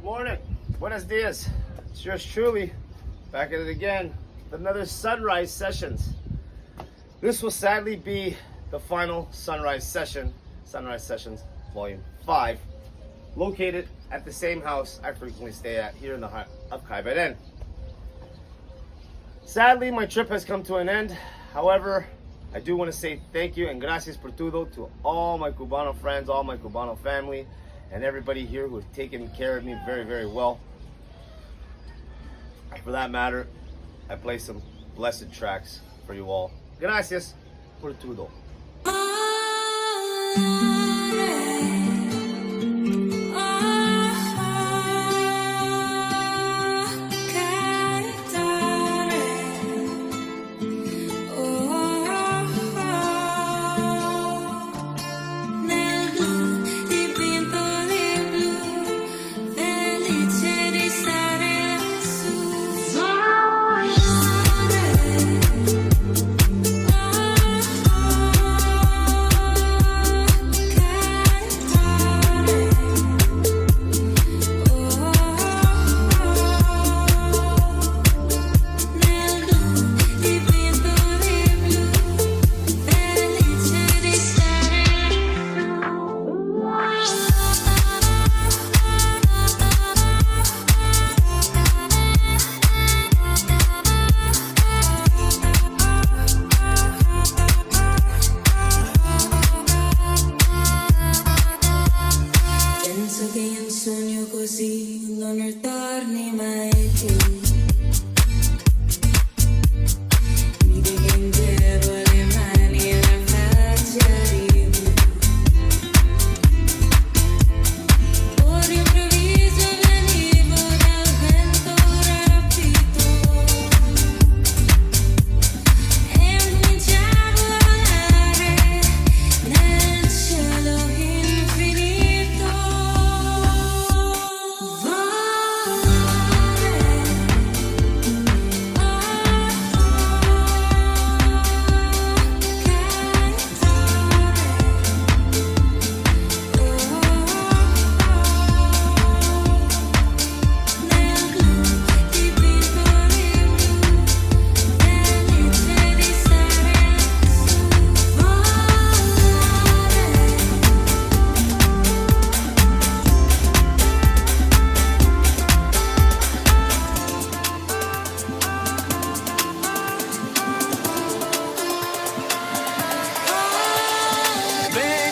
Good morning. Buenos dias. It's yours truly, back at it again with another sunrise sessions. This will sadly be the final sunrise sessions, volume 5, located at the same house I frequently stay at here in the heart of Cayben. Sadly, my trip has come to an end. However, I do want to say thank you and gracias por todo to all my Cubano friends, all my Cubano family, and everybody here who has taken care of me very, very well. For that matter, I play some blessed tracks for you all. Gracias por todo.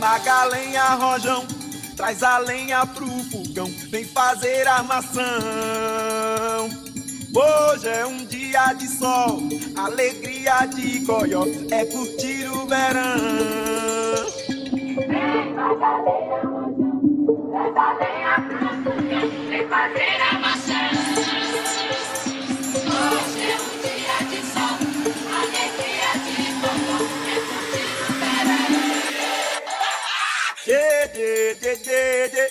Taca lenha, rojão, traz a lenha pro fogão, vem fazer armação. Hoje é um dia de sol, alegria de goió, é curtir o verão. Vem, taca a lenha, rojão, traz a lenha pro fogão, vem fazer armação. Hoje é um dia de sol, alegria de goió, é curtir o verão. Yeah, yeah, yeah, yeah, yeah.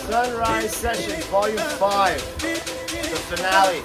Sunrise Sessions, Volume 5, the finale.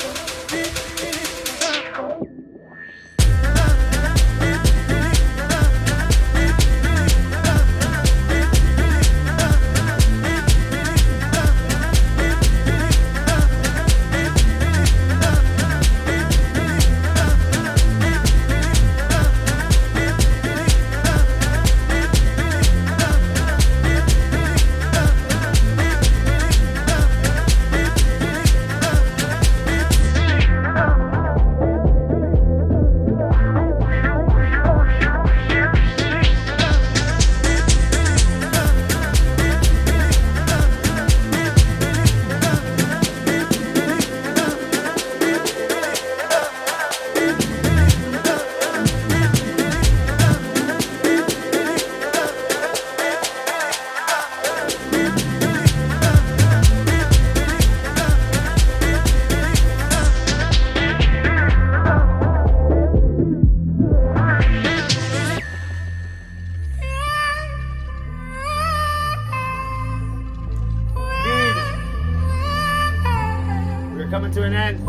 Coming to an end.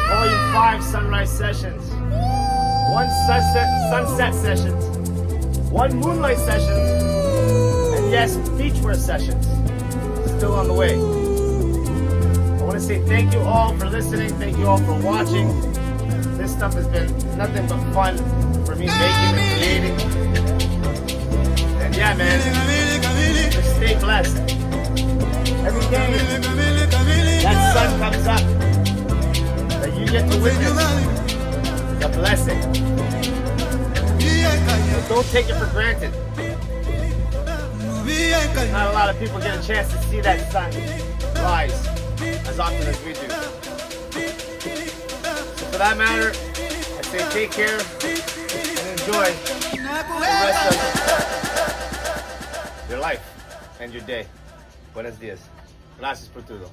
Volume 5 Sunrise Sessions. 1 sunset sessions. 1 moonlight sessions. And yes, beachwear sessions. Still on the way. I want to say thank you all for listening. Thank you all for watching. This stuff has been nothing but fun for me making and creating. And yeah, man, just stay blessed. Every day that sun comes up, that you get to witness, is a blessing. So don't take it for granted. Not a lot of people get a chance to see that sun rise as often as we do. So for that matter, I say take care and enjoy the rest of your life and your day. Buenos dias. Gracias por todo.